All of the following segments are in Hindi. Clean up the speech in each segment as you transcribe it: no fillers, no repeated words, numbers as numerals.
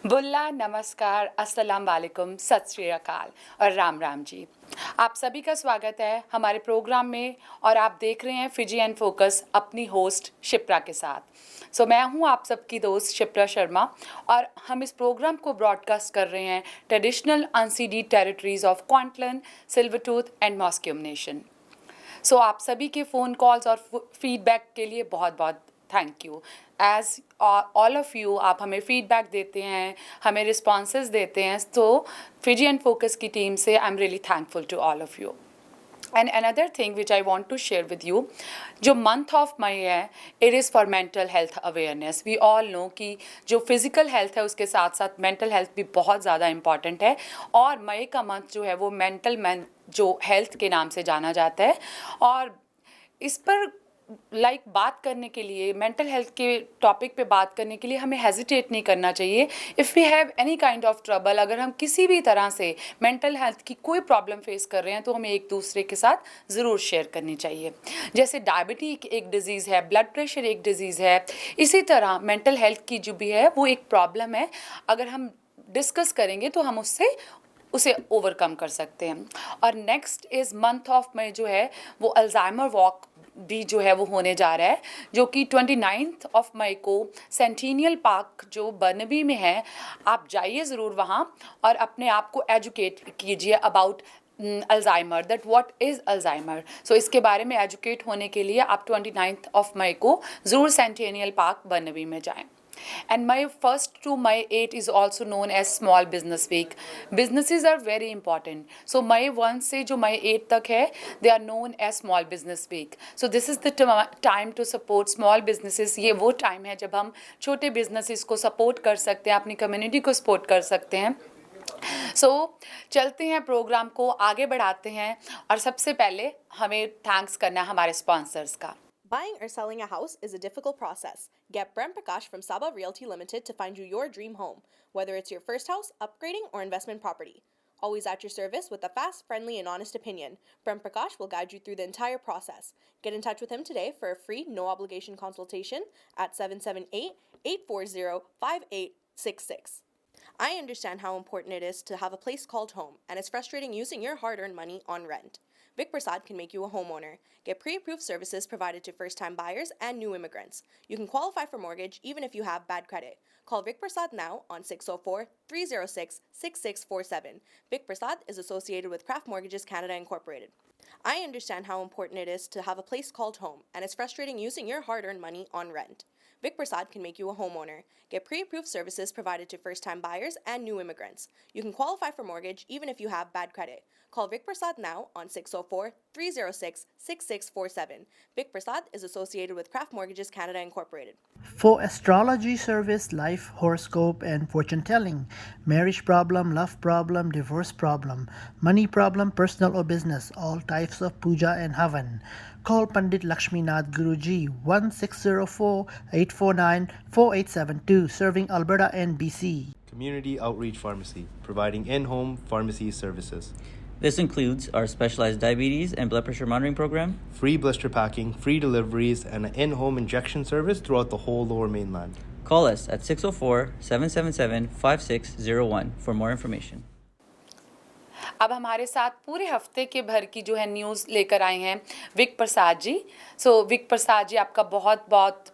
बुल्ला नमस्कार, अस्सलाम वालेकुम, सत श्री अकाल और राम राम जी। आप सभी का स्वागत है हमारे प्रोग्राम में और आप देख रहे हैं फिजी एंड फोकस अपनी होस्ट शिप्रा के साथ। मैं हूं आप सबकी दोस्त शिप्रा शर्मा और हम इस प्रोग्राम को ब्रॉडकास्ट कर रहे हैं traditional unceded territories of Kwantlen, Tsleil-Waututh and Musqueam nation. आप सभी के फ़ोन कॉल्स और फीडबैक के लिए बहुत बहुत thank you. As all of you आप हमें फीडबैक देते हैं, हमें रिस्पॉन्सेज देते हैं, तो फिजी एंड फोकस की टीम से I am really thankful to all of you. And another thing which I want to share with you, जो मंथ ऑफ मई है it is for mental health awareness. We all know कि जो फिज़िकल हेल्थ है उसके साथ साथ मेंटल हेल्थ भी बहुत ज़्यादा इम्पॉर्टेंट है और मई का मंथ जो है वो मेंटल जो हेल्थ के नाम से जाना जाता है। और इस पर बात करने के लिए, मेंटल हेल्थ के टॉपिक पे बात करने के लिए हमें हेजिटेट नहीं करना चाहिए। If we have any kind of trouble, अगर हम किसी भी तरह से मेंटल हेल्थ की कोई प्रॉब्लम फेस कर रहे हैं तो हमें एक दूसरे के साथ ज़रूर शेयर करनी चाहिए। जैसे डायबिटीज एक डिज़ीज़ है, ब्लड प्रेशर एक डिज़ीज़ है, इसी तरह मेंटल हेल्थ की जो भी है वो एक प्रॉब्लम है। अगर हम डिस्कस करेंगे तो हम उसे ओवरकम कर सकते हैं। और next is month of May जो है वो अल्जाइमर वॉक भी जो है वो होने जा रहा है, जो कि 29 ऑफ मई को सेंटिनियल पार्क जो बर्नबी में है, आप जाइए ज़रूर वहाँ और अपने आप को एजुकेट कीजिए about Alzheimer, that what is Alzheimer. इसके बारे में एजुकेट होने के लिए आप 29 ऑफ मई को ज़रूर सेंटिनियल पार्क बर्नबी में जाएं। And May 1st to May 8 is also known as Small Business Week. Businesses are very important. So May 1 से जो May 8 तक है, they are known as Small Business Week. So this is the time to support small businesses. ये वो time है जब हम छोटे businesses को support कर सकते हैं, अपनी community को support कर सकते हैं। चलते हैं, प्रोग्राम को आगे बढ़ाते हैं और सबसे पहले हमें थैंक्स करना है हमारे स्पॉन्सर्स का। Buying or selling a house is a difficult process. Get Prem Prakash from Saba Realty Limited to find you your dream home, whether it's your first house, upgrading, or investment property. Always at your service with a fast, friendly, and honest opinion, Prem Prakash will guide you through the entire process. Get in touch with him today for a free, no obligation consultation at 778-840-5866. I understand how important it is to have a place called home, and it's frustrating using your hard-earned money on rent. Vic Prasad can make you a homeowner. Get pre-approved services provided to first-time buyers and new immigrants. You can qualify for mortgage even if you have bad credit. Call Vic Prasad now on 604-306-6647. Vic Prasad is associated with Craft Mortgages Canada Incorporated. I understand how important it is to have a place called home, and it's frustrating using your hard-earned money on rent. Vic Prasad can make you a homeowner. Get pre-approved services provided to first-time buyers and new immigrants. You can qualify for mortgage even if you have bad credit. Call Vic Prasad now on 604-306-6647. Vic Prasad is associated with Craft Mortgages Canada Incorporated. For astrology service, life horoscope, and fortune telling, marriage problem, love problem, divorce problem, money problem, personal or business, all types of puja and havan. Call Pandit Lakshminath Guruji 1604-849-4872, serving Alberta and BC. Community Outreach Pharmacy, providing in-home pharmacy services. This includes our specialized diabetes and blood pressure monitoring program, Free blister packing, free deliveries, and an in-home injection service throughout the whole Lower Mainland. Call us at 604-777-5601 for more information. अब हमारे साथ पूरे हफ्ते के भर की जो है न्यूज़ लेकर आए हैं विक प्रसाद जी। विक प्रसाद जी, आपका बहुत बहुत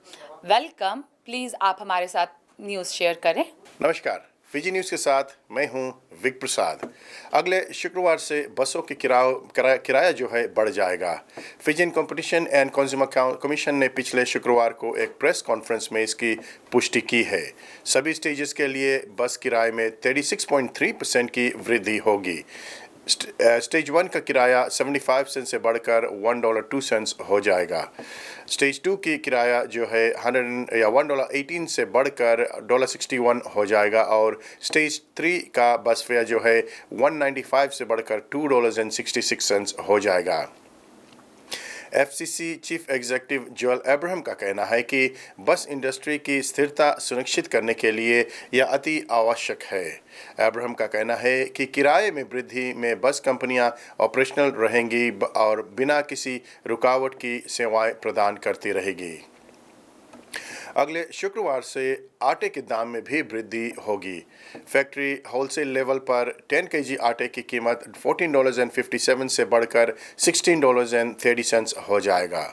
वेलकम। प्लीज़ आप हमारे साथ न्यूज़ शेयर करें। नमस्कार, फिजी न्यूज़ के साथ मैं हूं विक प्रसाद। अगले शुक्रवार से बसों की किराया जो है बढ़ जाएगा। Fijian competition and consumer commission ने पिछले शुक्रवार को एक प्रेस कॉन्फ्रेंस में इसकी पुष्टि की है। सभी स्टेजेस के लिए बस किराए में 36.3% की वृद्धि होगी। स्टेज 1 का किराया 75 सेंट से बढ़कर $1.02 हो जाएगा। स्टेज 2 की किराया जो है $1.18 से बढ़कर $1.61 हो जाएगा और स्टेज 3 का बस फेयर जो है $1.95 से बढ़कर $2.66 हो जाएगा। FCC chief executive Joel Abraham का कहना है कि बस इंडस्ट्री की स्थिरता सुनिश्चित करने के लिए यह अति आवश्यक है। अब्राहम का कहना है कि किराए में वृद्धि में बस कंपनियां ऑपरेशनल रहेंगी और बिना किसी रुकावट की सेवाएं प्रदान करती रहेगी। अगले शुक्रवार से आटे के दाम में भी वृद्धि होगी। फैक्ट्री होलसेल लेवल पर 10 केजी आटे की कीमत $14.57 से बढ़कर $16.30 हो जाएगा,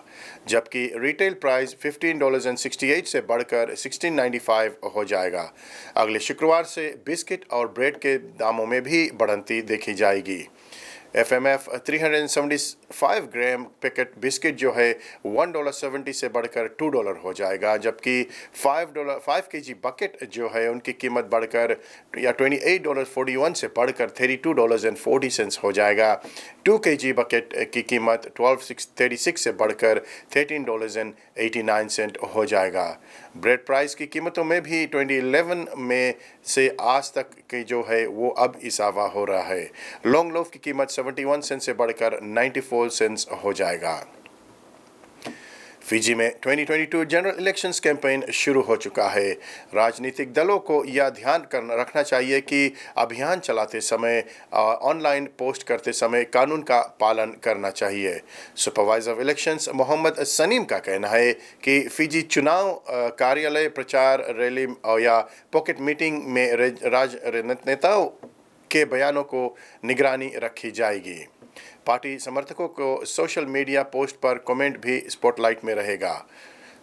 जबकि रिटेल प्राइस $15.68 से बढ़कर $16.95 हो जाएगा। अगले शुक्रवार से बिस्किट और ब्रेड के दामों में भी बढ़ोतरी देखी जाएगी। FMF 375 ग्राम पैकेट बिस्किट जो है $1.70 से बढ़कर $2 हो जाएगा, जबकि $5 केजी बकेट जो है उनकी कीमत बढ़कर या $28.41 से बढ़कर $32.40 हो जाएगा। 2 केजी बकेट की कीमत $12.36 से बढ़कर $13.89 हो जाएगा। ब्रेड प्राइस की कीमतों में भी 2011 में से आज तक की जो है वो अब इजाफा हो रहा है। लॉन्ग लोफ की कीमत 71 सेंट से बढ़कर 94 सेंट हो जाएगा। फिजी में 2022 जनरल इलेक्शंस कैंपेन शुरू हो चुका है। राजनीतिक दलों को यह ध्यान रखना चाहिए कि अभियान चलाते समय ऑनलाइन पोस्ट करते समय कानून का पालन करना चाहिए। Supervisor of elections Mohammad Saneem का कहना है कि फिजी चुनाव कार्यालय प्रचार रैली या पॉकेट मीटिंग में राजनेताओं के बयानों को निगरानी रखी जाएगी। पार्टी समर्थकों को सोशल मीडिया पोस्ट पर कमेंट भी स्पॉटलाइट में रहेगा।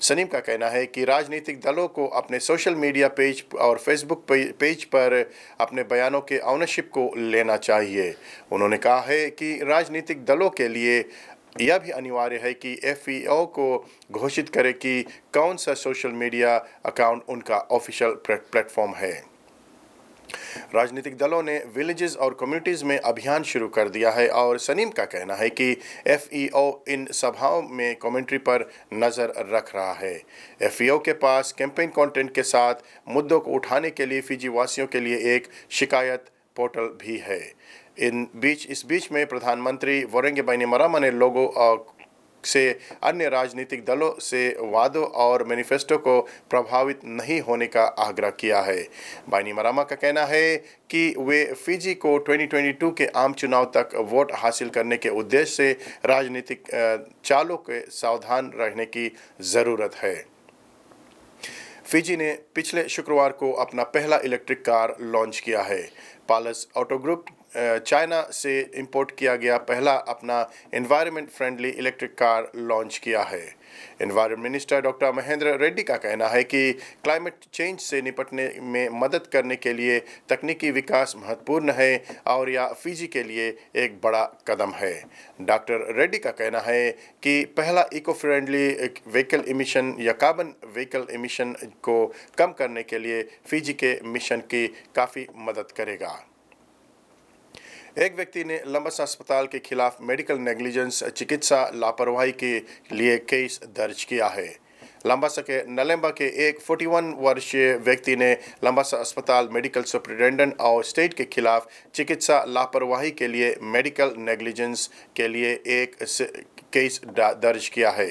सनीम का कहना है कि राजनीतिक दलों को अपने सोशल मीडिया पेज और फेसबुक पेज पर अपने बयानों के ऑनरशिप को लेना चाहिए। उन्होंने कहा है कि राजनीतिक दलों के लिए यह भी अनिवार्य है कि FEO को घोषित करे कि कौन सा सोशल मीडिया अकाउंट उनका ऑफिशियल प्लेटफॉर्म है। राजनीतिक दलों ने विलेजेस और कम्युनिटीज़ में अभियान शुरू कर दिया है और सनीम का कहना है कि FEO इन सभाओं में कमेंट्री पर नज़र रख रहा है। FEO के पास कैंपेन कंटेंट के साथ मुद्दों को उठाने के लिए फिजी वासियों के लिए एक शिकायत पोर्टल भी है। इस बीच में प्रधानमंत्री वोरेंगे बाइनिमरामा ने लोगों से अन्य राजनीतिक दलों से वादों और मैनिफेस्टो को प्रभावित नहीं होने का आग्रह किया है। बाइनिमरामा का कहना है कि वे फिजी को 2022 के आम चुनाव तक वोट हासिल करने के उद्देश्य से राजनीतिक चालों के सावधान रहने की ज़रूरत है। फिजी ने पिछले शुक्रवार को अपना पहला इलेक्ट्रिक कार लॉन्च किया है। पालस ऑटो ग्रुप चाइना से इंपोर्ट किया गया पहला अपना environment friendly electric car launch किया है। Environment minister doctor Mahendra Reddy का कहना है कि क्लाइमेट चेंज से निपटने में मदद करने के लिए तकनीकी विकास महत्वपूर्ण है और यह फिजी के लिए एक बड़ा कदम है। डॉक्टर रेड्डी का कहना है कि पहला इको फ्रेंडली व्हीकल एमिशन या कार्बन व्हीकल एमिशन को कम करने के लिए फिजी के मिशन की काफ़ी मदद करेगा। एक व्यक्ति ने लंबसा अस्पताल के खिलाफ मेडिकल नेग्लिजेंस चिकित्सा लापरवाही के लिए केस दर्ज किया है। लंबासा के नलेम्बा के एक 41 वर्षीय व्यक्ति ने लंबासा अस्पताल मेडिकल सुपरिटेंडेंट और स्टेट के खिलाफ चिकित्सा लापरवाही के लिए मेडिकल नेग्लिजेंस के लिए एक केस दर्ज किया है।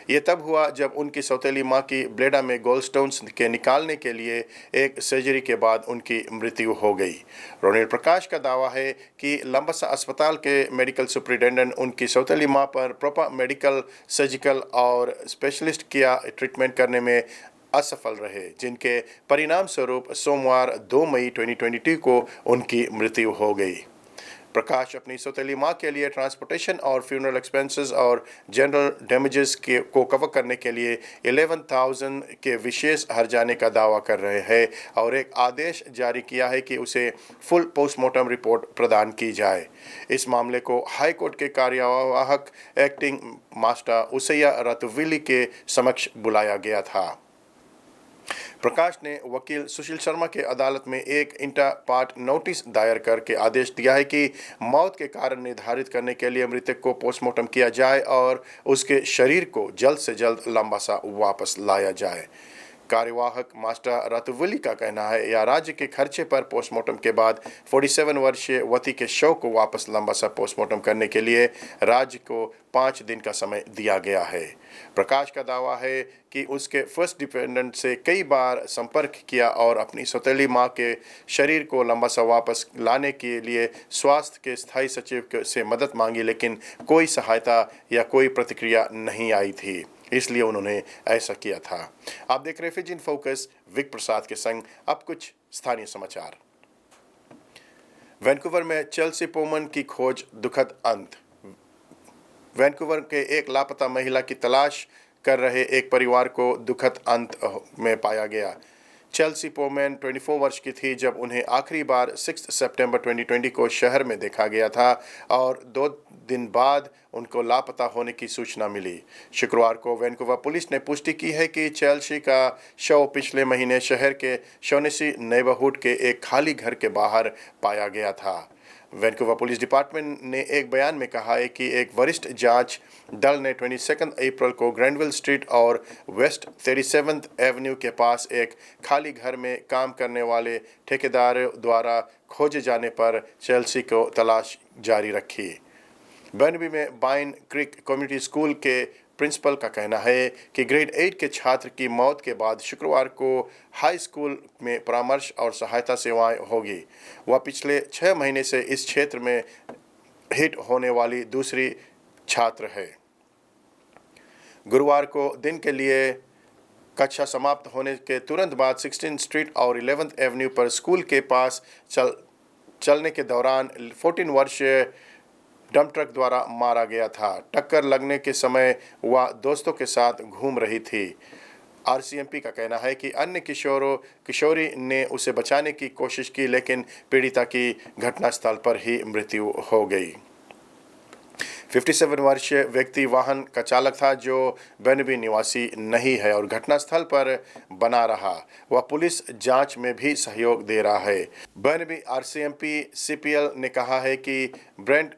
ये तब हुआ जब उनकी सौतेली मां की ब्लेडा में गोलस्टोन्स के निकालने के लिए एक सर्जरी के बाद उनकी मृत्यु हो गई। रोनिल प्रकाश का दावा है कि लंबासा अस्पताल के मेडिकल सुपरिटेंडेंट उनकी सौतेली मां पर प्रॉपर मेडिकल, सर्जिकल और स्पेशलिस्ट किया ट्रीटमेंट करने में असफल रहे, जिनके परिणाम स्वरूप सोमवार 2 मई 2022 को उनकी मृत्यु हो गई। प्रकाश अपनी सौतेली मां के लिए ट्रांसपोर्टेशन और फ्यूनरल एक्सपेंसेस और जनरल डैमेजेस को कवर करने के लिए 11,000 के विशेष हर्जाने का दावा कर रहे हैं और एक आदेश जारी किया है कि उसे फुल पोस्टमार्टम रिपोर्ट प्रदान की जाए। इस मामले को हाई कोर्ट के कार्यवाहक एक्टिंग मास्टर उसैया रतुविली के समक्ष बुलाया गया था। प्रकाश ने वकील सुशील शर्मा के अदालत में एक इंटर पार्ट नोटिस दायर करके आदेश दिया है कि मौत के कारण निर्धारित करने के लिए मृतक को पोस्टमार्टम किया जाए और उसके शरीर को जल्द से जल्द लंबासा वापस लाया जाए। कार्यवाहक मास्टर रतुविली का कहना है या राज्य के खर्चे पर पोस्टमार्टम के बाद 47 वर्षीय वती के शव को वापस लंबासा पोस्टमार्टम करने के लिए राज्य को 5 दिन का समय दिया गया है। प्रकाश का दावा है कि उसके फर्स्ट डिपेंडेंट से कई बार संपर्क किया और अपनी सौतेली मां के शरीर को लंबासा वापस लाने के लिए स्वास्थ्य के स्थायी सचिव से मदद मांगी, लेकिन कोई सहायता या कोई प्रतिक्रिया नहीं आई थी। इसलिए उन्होंने ऐसा किया था। आप देख रहे हैं फिजी इन फोकस विक प्रसाद के संग। अब कुछ स्थानीय समाचार। वैंकूवर में चेल्सी पोमन की खोज दुखद अंत। वैंकूवर के एक लापता महिला की तलाश कर रहे एक परिवार को दुखद अंत में पाया गया। चेल्सी पोमैन 24 वर्ष की थी जब उन्हें आखिरी बार 6 सितंबर 2020 को शहर में देखा गया था और 2 दिन बाद उनको लापता होने की सूचना मिली। शुक्रवार को वैंकूवर पुलिस ने पुष्टि की है कि चेल्सी का शव पिछले महीने शहर के शोनेसी नेबरहुड के एक खाली घर के बाहर पाया गया था। वैंकूवर पुलिस डिपार्टमेंट ने एक बयान में कहा है कि एक वरिष्ठ जांच दल ने 22 अप्रैल को ग्रैंडविल स्ट्रीट और वेस्ट 37th एवेन्यू के पास एक खाली घर में काम करने वाले ठेकेदार द्वारा खोजे जाने पर चेल्सी को तलाश जारी रखी। बर्नबी में बाइन क्रिक कम्युनिटी स्कूल के प्रिंसिपल का कहना है कि ग्रेड 8 के छात्र की मौत के बाद शुक्रवार को हाई स्कूल में परामर्श और सहायता सेवाएं होगी। वह पिछले 6 महीने से इस क्षेत्र में हिट होने वाली दूसरी छात्र है। गुरुवार को दिन के लिए कक्षा समाप्त होने के तुरंत बाद 16th स्ट्रीट और 11th एवेन्यू पर स्कूल के पास चलने के दौरान 14 वर्षीय डंप ट्रक द्वारा मारा गया था। टक्कर लगने के समय वह दोस्तों के साथ घूम रही थी। आरसीएमपी का कहना है कि अन्य किशोरी ने उसे बचाने की कोशिश की लेकिन पीड़िता की घटनास्थल पर ही मृत्यु हो गई। 57 वर्षीय व्यक्ति वाहन का चालक था जो बर्नबी निवासी नहीं है और घटनास्थल पर बना रहा। वह पुलिस जांच में भी सहयोग दे रहा है। बर्नबी आरसीएमपी सीपीएल ने कहा है कि ब्रेंट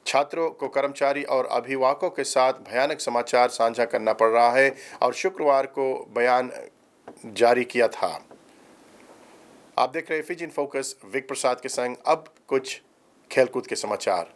छात्रों को कर्मचारी और अभिभावकों के साथ भयानक समाचार साझा करना पड़ रहा है और शुक्रवार को बयान जारी किया था। आप देख रहे हैं फिजी इन फोकस विक प्रसाद के संग। अब कुछ खेलकूद के समाचार।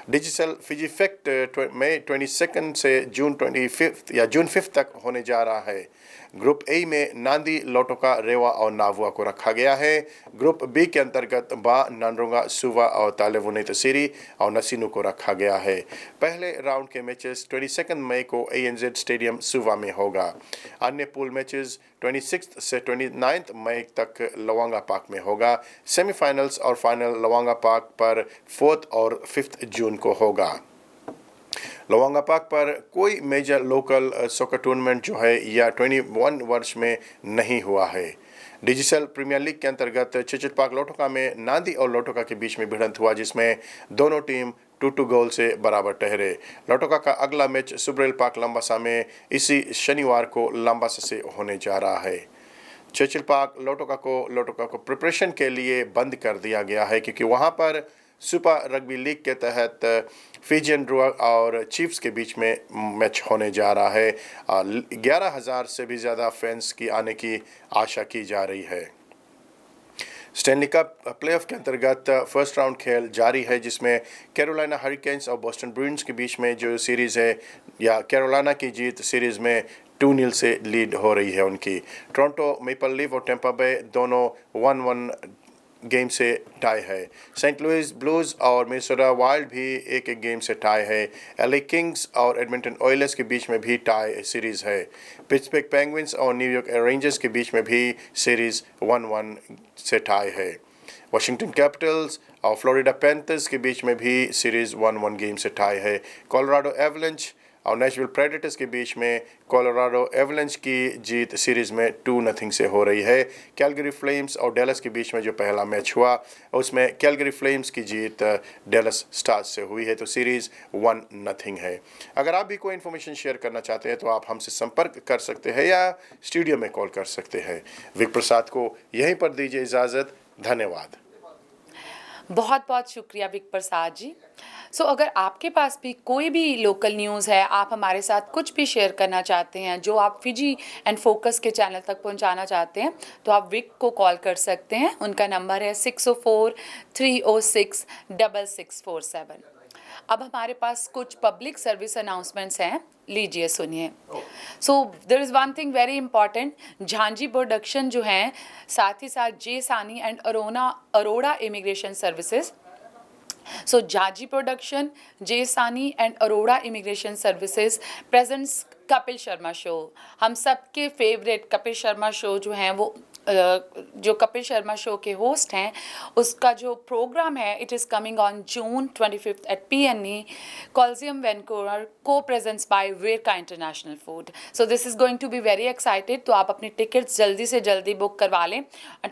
डिजिटल फिजी फेक्ट मई 22 से जून 5 तक होने जा रहा है। ग्रुप ए में नांदी, लोटोका, रेवा और नावुआ को रखा गया है। ग्रुप बी के अंतर्गत बा, नानरोंगा, सुवा और तालेवुने तसीरी और नसीनु को रखा गया है। पहले राउंड के मैचेस 22 मई को ANZ स्टेडियम सुवा में होगा। अन्य पूल मैचेस 26 से 29 मई तक लवांगा पार्क में होगा। सेमीफाइनल्स और फाइनल लवांगा पार्क पर 4 और 5 जून को होगा। लवांगा पार्क पर कोई मेजर लोकल सॉकर टूर्नामेंट जो है या 21 वर्ष में नहीं हुआ है। डिजिटल प्रीमियर लीग के अंतर्गत चिचित पार्क लोटोका में नांदी और लोटोका के बीच में भिड़ंत हुआ जिसमें दोनों टीम 2-2 गोल से बराबर ठहरे। लोटोका का अगला मैच सुब्रेल पार्क लंबासा में इसी शनिवार को लंबासा से होने जा रहा है। चिचिल पार्क लोटोका को प्रिपरेशन के लिए बंद कर दिया गया है क्योंकि वहां पर सुपर रग्बी लीग के तहत फिजियन ड्रुआ और चीफ्स के बीच में मैच होने जा रहा है। 11,000 से भी ज़्यादा फैंस की आने की आशा की जा रही है। स्टैनली कप प्लेऑफ के अंतर्गत फर्स्ट राउंड खेल जारी है जिसमें कैरोलिना हरिकेन्स और बोस्टन ब्रूइंस के बीच में जो सीरीज़ है या कैरोलिना की जीत सीरीज़ में 2-0 से लीड हो रही है उनकी। टोरंटो मेपल लीफ और टेम्पा बे दोनों 1-1 गेम से टाई है। सेंट लुइस ब्लूज और मिनेसोटा वाइल्ड भी एक गेम से टाई है। LA किंग्स और एडमिंटन ऑयलर्स के बीच में भी टाई सीरीज़ है। पिट्सबर्ग पेंगुइन्स और न्यूयॉर्क रेंजर्स के बीच में भी सीरीज़ 1-1 से टाई है। वाशिंगटन कैपिटल्स और फ्लोरिडा पैंथर्स के बीच में भी सीरीज़ 1-1 गेम से टाई है। कोलोराडो एवलेंच और नेशविल प्रेडेटर्स के बीच में कोलोराडो एवलेंच की जीत सीरीज़ में 2-0 से हो रही है। कैलगरी फ्लेम्स और डेलस के बीच में जो पहला मैच हुआ उसमें कैलगरी फ्लेम्स की जीत डेलस स्टार्स से हुई है तो सीरीज़ 1-0 है। अगर आप भी कोई इन्फॉर्मेशन शेयर करना चाहते हैं तो आप हमसे संपर्क कर सकते हैं या स्टूडियो में कॉल कर सकते हैं। विक प्रसाद को यहीं पर दीजिए इजाज़त। धन्यवाद। बहुत बहुत शुक्रिया विक प्रसाद जी। अगर आपके पास भी कोई भी लोकल न्यूज़ है, आप हमारे साथ कुछ भी शेयर करना चाहते हैं जो आप फिजी एंड फोकस के चैनल तक पहुंचाना चाहते हैं तो आप विक को कॉल कर सकते हैं। उनका नंबर है 604-306-6647। अब हमारे पास कुछ पब्लिक सर्विस अनाउंसमेंट्स हैं, लीजिए सुनिए। There is one thing very important. Jhanjhi production जो हैं, साथ ही साथ J Sani and Arora immigration services. Jhaji Production, J Sani and Aurora Immigration Services presents Kapil Sharma show, हम सबके फेवरेट कपिल शर्मा शो जो हैं वो जो कपिल शर्मा शो के होस्ट हैं, उसका जो प्रोग्राम है it is coming on June 25th at PNE Coliseum Vancouver, co-presents by Verka international food. So this is going to be very excited. तो आप अपनी टिकट्स जल्दी से जल्दी बुक करवा लें.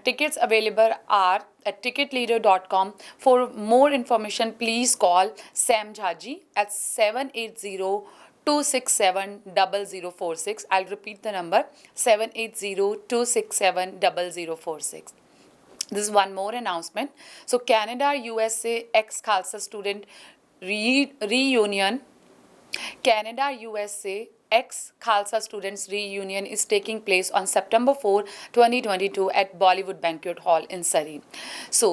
Tickets available are at ticketleader.com. For more information, please call Sam Jhaji at 780-267-0046. I'll repeat the number, 780-267-0046. This is one more announcement. So Canada USA ex Khalsa student reunion. Canada USA ex Khalsa students reunion is taking place on September 4, 2022 at Bollywood Banquet Hall in Surrey. So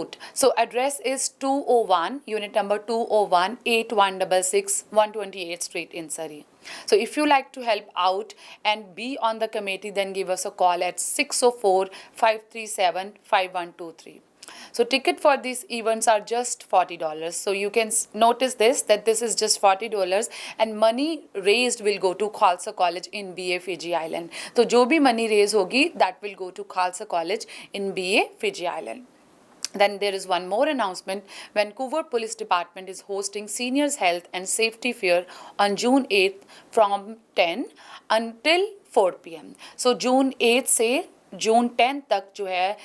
address is 201, unit number 201, 8166 128th Street in Surrey. So if you like to help out and be on the committee, then give us a call at 604-537-5123. So ticket for these events are just $40. So you can notice that this is just $40 and money raised will go to Khalsa College in BA Fiji Island. तो जो भी money raise होगी that will go to Khalsa College in BA Fiji Island. Then there is one more announcement. Vancouver Police Department is hosting Seniors Health and Safety Fair on June 8th from 10 until 4 p.m. So June 8th से June 10th तक जो है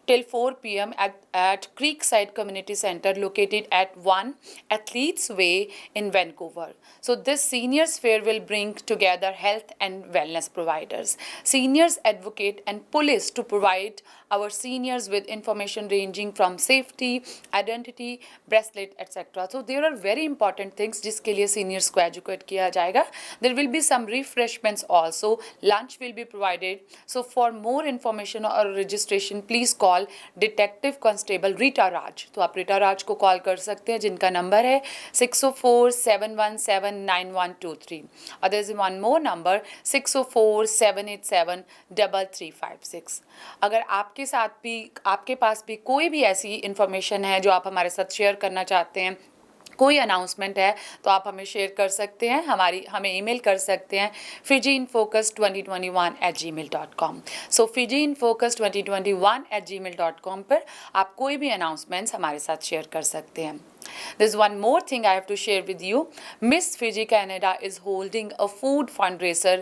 till 4 p.m. at Creekside Community Center located at 1 Athletes Way in Vancouver. So this seniors fair will bring together health and wellness providers, seniors advocate and police to provide our seniors with information ranging from safety, identity, bracelet, etc. So there are very important things जिसके लिए seniors को educate किया जाएगा. There will be some refreshments also. Lunch will be provided. So for more information or registration, please call detective constable Rita Raj. तो आप रीटा राज को कॉल कर सकते हैं जिनका नंबर है 604-717-9123 और there is one more number 604-787-3356. अगर आपके पास भी कोई भी ऐसी इंफॉर्मेशन है जो आप हमारे साथ शेयर करना चाहते हैं, कोई अनाउंसमेंट है तो आप हमें शेयर कर सकते हैं, हमें ईमेल कर सकते हैं fijiinfocus2021@gmail.com. सो fijiinfocus2021@gmail.com पर आप कोई भी अनाउंसमेंट्स हमारे साथ शेयर कर सकते हैं. There's one more thing I have to share with you. Miss Fiji Canada is holding a food fundraiser.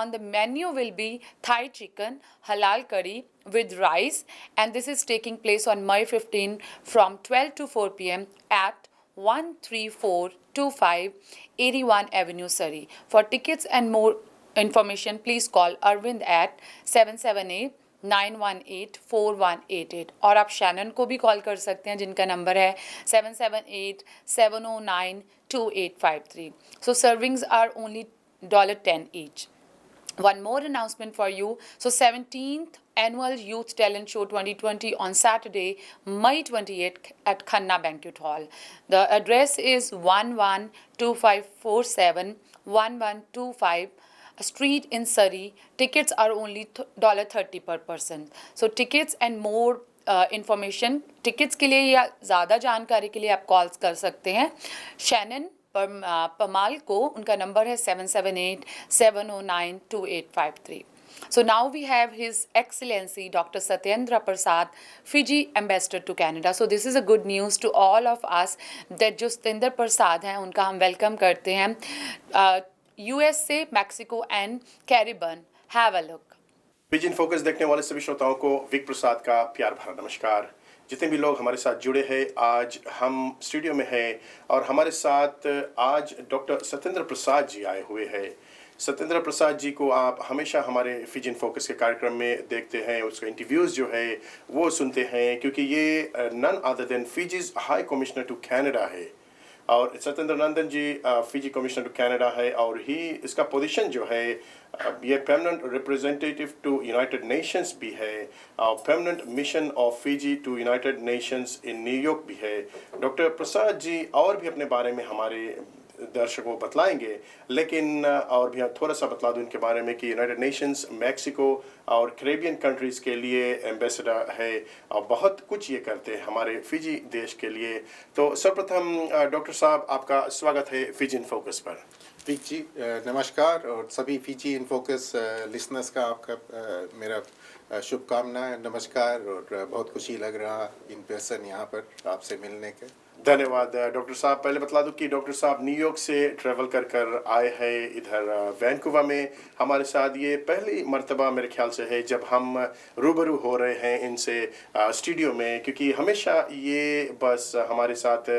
On the menu will be Thai chicken, halal curry with rice, and this is taking place on May 15 from 12 to 4 p.m. at 13425 81 Avenue, Surrey. For tickets and more information, please call Arvind at 778-918-4188 और आप शैनन को भी कॉल कर सकते हैं जिनका नंबर है 778-709-2853. So servings are only $10 each. One more announcement for you. So 17th Annual Youth Talent Show 2020 on Saturday, May 28th at Khanna Banquet Hall. The address is 112547 1125 Street in Surrey. Tickets are only $30 per person. So tickets and more information, tickets के लिए या ज़्यादा जानकारी के लिए आप कॉल्स कर सकते हैं शैनन पमाल को. उनका नंबर है 778-709-2853. So now we have His Excellency Dr. Satyendra Prasad, Fiji Ambassador to Canada. So this is a good news to all of us that जो सत्येंद्र प्रसाद हैं उनका हम वेलकम करते हैं USA, Mexico and Caribbean. Have a look. Fiji in focus देखने वाले सभी श्रोताओं को विक प्रसाद का प्यार भरा नमस्कार. जितने भी लोग हमारे साथ जुड़े हैं, आज हम स्टूडियो में हैं और हमारे साथ आज डॉक्टर सत्येंद्र प्रसाद जी आए हुए हैं. सत्येंद्र प्रसाद जी को आप हमेशा हमारे फिजी इन फोकस के कार्यक्रम में देखते हैं, उसका इंटरव्यूज़ जो है वो सुनते हैं क्योंकि ये none other than Fiji's high commissioner to Canada है और Satyendra Nandan ji Fiji commissioner to Canada है और ही इसका पोजीशन जो है ये permanent representative to United Nations भी है और permanent mission of Fiji to United Nations in New York भी है. डॉक्टर प्रसाद जी और भी अपने बारे में हमारे दर्शकों को बतलाएंगे, लेकिन और भी थोड़ा सा बतला दूं इनके बारे में कि यूनाइटेड नेशंस, मैक्सिको और कैरेबियन कंट्रीज़ के लिए एम्बेसडर है और बहुत कुछ ये करते हैं हमारे फिजी देश के लिए. तो सर्वप्रथम डॉक्टर साहब आपका स्वागत है फिजी इन फोकस पर. जी नमस्कार और सभी फीजी इन फोकस लिसनर्स का आपका मेरा शुभकामनाएं नमस्कार और बहुत खुशी लग रहा इन पर्सन यहाँ पर आपसे मिलने के। धन्यवाद डॉक्टर साहब। पहले बता दूं कि डॉक्टर साहब न्यूयॉर्क से ट्रैवल कर कर आए हैं इधर वैंकूवर में हमारे साथ। ये पहली मर्तबा मेरे ख्याल से है जब हम रूबरू हो रहे हैं इनसे स्टूडियो में, क्योंकि हमेशा ये बस हमारे साथ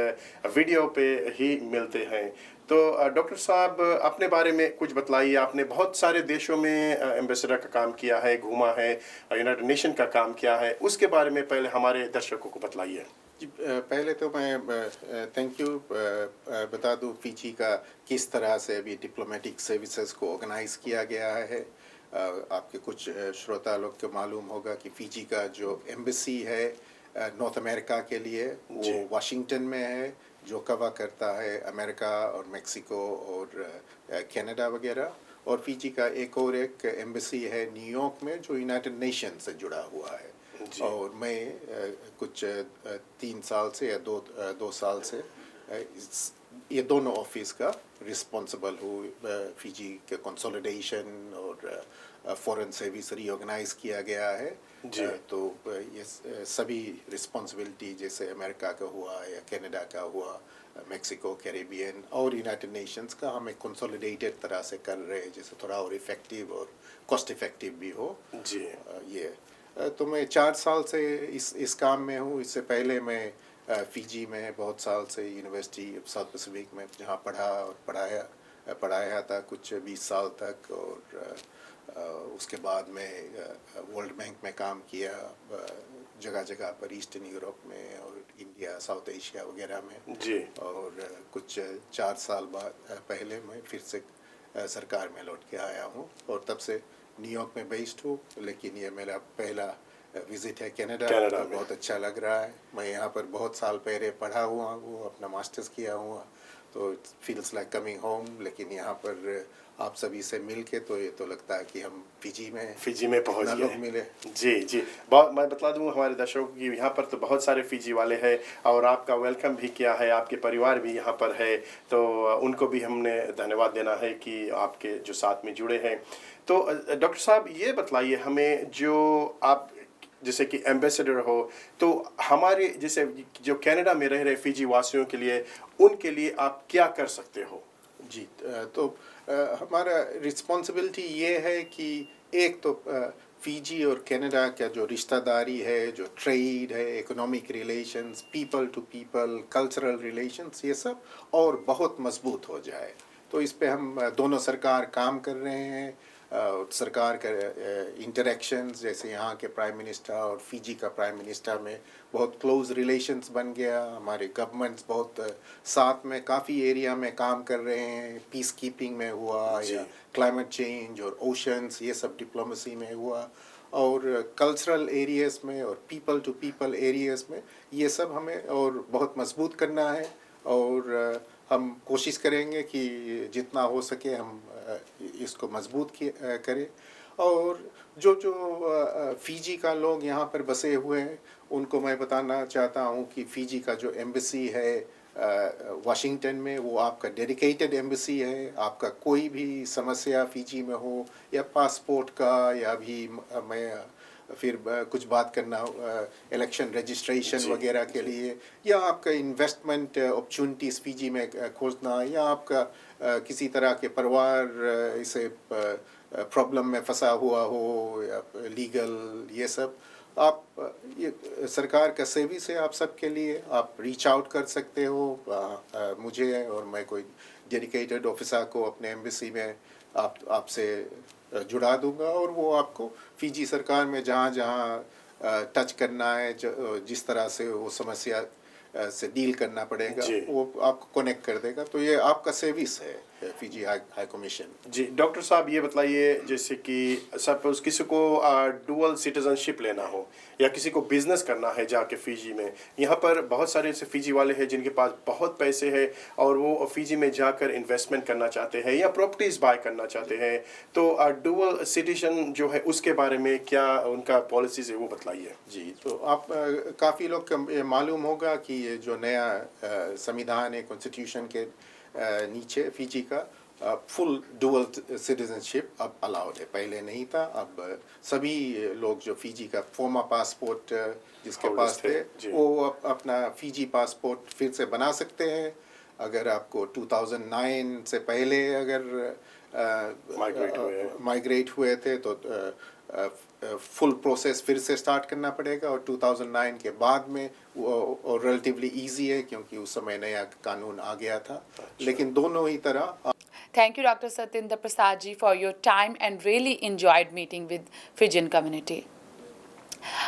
वीडियो पे ही मिलते हैं। तो डॉक्टर साहब अपने बारे में कुछ बताइए। आपने बहुत सारे देशों में एम्बेसडर का काम किया है, घूमा है, यूनाइटेड नेशन का काम किया है, उसके बारे में पहले हमारे दर्शकों को बताइए। पहले तो मैं थैंक यू बता दूं फीजी का किस तरह से अभी डिप्लोमेटिक सर्विसेज को ऑर्गेनाइज किया गया है। आपके कुछ श्रोता लोग को मालूम होगा कि फीजी का जो एम्बेसी है नॉर्थ अमेरिका के लिए वो वाशिंगटन में है, जो कवर करता है अमेरिका और मेक्सिको और कनाडा वगैरह। और फीजी का एक एम्बेसी है न्यूयॉर्क में जो यूनाइटेड नेशन से जुड़ा हुआ है। और मैं कुछ 3 साल से या दो साल से ये दोनों ऑफिस का रिस्पॉन्सिबल हूँ। फीजी के कंसोलिडेशन और फॉरेन सर्विस रीऑर्गेनाइज किया गया है। तो ये सभी रिस्पॉन्सिबिलिटी जैसे अमेरिका का हुआ या कनाडा का हुआ, मेक्सिको, कैरिबियन और यूनाइटेड नेशंस का हम एक कंसोलिडेटेड तरह से कर रहे हैं, जैसे थोड़ा और इफेक्टिव और कॉस्ट इफेक्टिव भी हो। जी ये तो मैं 4 साल से इस काम में हूँ। इससे पहले मैं फीजी में बहुत साल से यूनिवर्सिटी ऑफ साउथ पैसिफिक में जहाँ पढ़ा और पढ़ाया था कुछ 20 साल तक। और उसके बाद में वर्ल्ड बैंक में काम किया जगह जगह पर, ईस्टर्न यूरोप में और इंडिया, साउथ एशिया वगैरह में। जी। और कुछ 4 साल बाद पहले मैं फिर से सरकार में लौट के आया हूँ और तब से न्यूयॉर्क में बेस्ड हूँ। लेकिन ये मेरा पहला विजिट है कनाडा तो बहुत अच्छा लग रहा है। मैं यहाँ पर बहुत साल पहले पढ़ा हुआ हूँ, अपना मास्टर्स किया हुआ, तो it feels like coming home. लेकिन यहाँ पर आप सभी से मिल के तो ये तो लगता है कि हम फीजी में पहुँच गए मिले। जी जी, बहुत मैं बता दूँ हमारे दर्शकों की यहाँ पर तो बहुत सारे फीजी वाले हैं और आपका वेलकम भी किया है, आपके परिवार भी यहाँ पर है, तो उनको भी हमने धन्यवाद देना है कि आपके जो साथ में जुड़े हैं। तो डॉक्टर साहब ये बतलाइए हमें, जो आप जैसे कि एम्बेसडर हो, तो हमारे जैसे जो कनाडा में रह रहे फीजी वासियों के लिए, उनके लिए आप क्या कर सकते हो? जी तो हमारा रिस्पॉन्सिबिलिटी ये है कि एक तो फीजी और कनाडा का जो रिश्तेदारी है, जो ट्रेड है, economic relations, people to people, cultural relations, ये सब और बहुत मजबूत हो जाए। तो इस पे हम दोनों सरकार काम कर रहे हैं। सरकार का इंटरेक्शंस जैसे यहाँ के प्राइम मिनिस्टर और फीजी का प्राइम मिनिस्टर में बहुत क्लोज रिलेशंस बन गया। हमारे गवर्नमेंट्स बहुत साथ में काफ़ी एरिया में काम कर रहे हैं, पीस कीपिंग में हुआ या क्लाइमेट चेंज और ओशंस, ये सब डिप्लोमेसी में हुआ। और कल्चरल एरियाज़ में और पीपल टू पीपल एरियाज़ में ये सब हमें और बहुत मजबूत करना है। और हम कोशिश करेंगे कि जितना हो सके हम इसको मजबूत करें। और जो फीजी का लोग यहाँ पर बसे हुए हैं उनको मैं बताना चाहता हूँ कि फीजी का जो एम्बेसी है वाशिंगटन में, वो आपका डेडिकेटेड एम्बेसी है। आपका कोई भी समस्या फीजी में हो या पासपोर्ट का या भी मैं फिर कुछ बात करना इलेक्शन रजिस्ट्रेशन वगैरह के लिए, या आपका इन्वेस्टमेंट अपॉर्चुनिटीज़ फीजी में खोजना, या आपका किसी तरह के परिवार इसे प्रॉब्लम में फंसा हुआ हो या लीगल, ये सब आप ये सरकार का सर्विस है आप सबके लिए। आप रीच आउट कर सकते हो मुझे, और मैं कोई डेडिकेटेड ऑफिसर को अपने एम्बेसी में आपसे जुड़ा दूंगा और वो आपको फीजी सरकार में जहाँ जहाँ टच करना है, जिस तरह से वो समस्या से डील करना पड़ेगा, वो आपको कनेक्ट कर देगा। तो ये आपका सर्विस है फीजी हाई कमीशन। जी डॉक्टर साहब ये बताइए, जैसे कि सपोज किसी को डुअल सिटीजनशिप लेना हो या किसी को बिजनेस करना है जाके फीजी में, यहाँ पर बहुत सारे ऐसे फीजी वाले हैं जिनके पास बहुत पैसे हैं और वो फीजी में जाकर इन्वेस्टमेंट करना चाहते हैं या प्रॉपर्टीज़ बाय करना चाहते हैं, तो डुअल सिटीजन जो है उसके बारे में क्या उनका पॉलिसीज़ है वो बताइए। जी तो आप काफ़ी लोग को मालूम होगा कि ये जो नया संविधान है कॉन्स्टिट्यूशन के नीचे फीजी का, फुल डुअल सिटीजनशिप अब अलाउड है, पहले नहीं था। अब सभी लोग जो फिजी का फॉर्मर पासपोर्ट जिसके Holders पास थे जी। वो अपना फिजी पासपोर्ट फिर से बना सकते हैं। अगर आपको 2009 से पहले अगर माइग्रेट हुए थे तो फुल प्रोसेस फिर से स्टार्ट करना पड़ेगा, और 2009 के बाद में वो रिलेटिवली इजी है क्योंकि उस समय नया कानून आ गया था। लेकिन दोनों ही तरह Thank you, Dr. Satinder Prasad ji, for your time and really enjoyed meeting with Fijian community.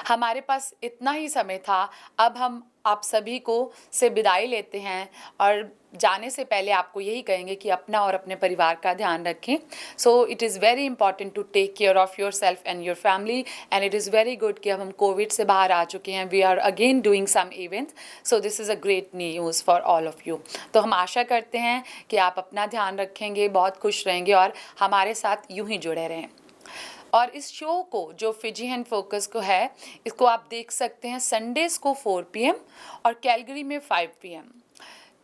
हमारे पास इतना ही समय था। अब हम आप सभी को से विदाई लेते हैं और जाने से पहले आपको यही कहेंगे कि अपना और अपने परिवार का ध्यान रखें। So it is very important to take care of yourself and your family, and it is very good कि अब हम कोविड से बाहर आ चुके हैं। We are again doing some events, so this is a great news for all of you. तो हम आशा करते हैं कि आप अपना ध्यान रखेंगे, बहुत खुश रहेंगे और हमारे साथ यूं ही जुड़े रहें। और इस शो को जो फिजियन फोकस को है, इसको आप देख सकते हैं संडेज़ को 4 PM और कैलगरी में 5 PM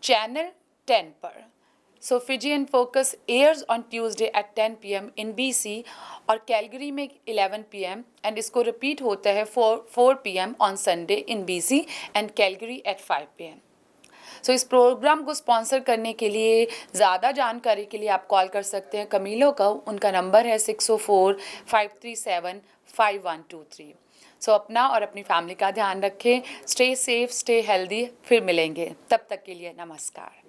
चैनल 10 पर। So Fijian focus airs on Tuesday at 10 PM इन BC और कैलगरी में 11 PM, एंड इसको रिपीट होता है 4 PM on Sunday in BC and Calgary at 5 PM। So इस प्रोग्राम को स्पॉन्सर करने के लिए, ज़्यादा जानकारी के लिए आप कॉल कर सकते हैं कमीलो को। उनका नंबर है 604-537-5123। सो अपना और अपनी फैमिली का ध्यान रखें। Stay safe, stay healthy. फिर मिलेंगे, तब तक के लिए नमस्कार।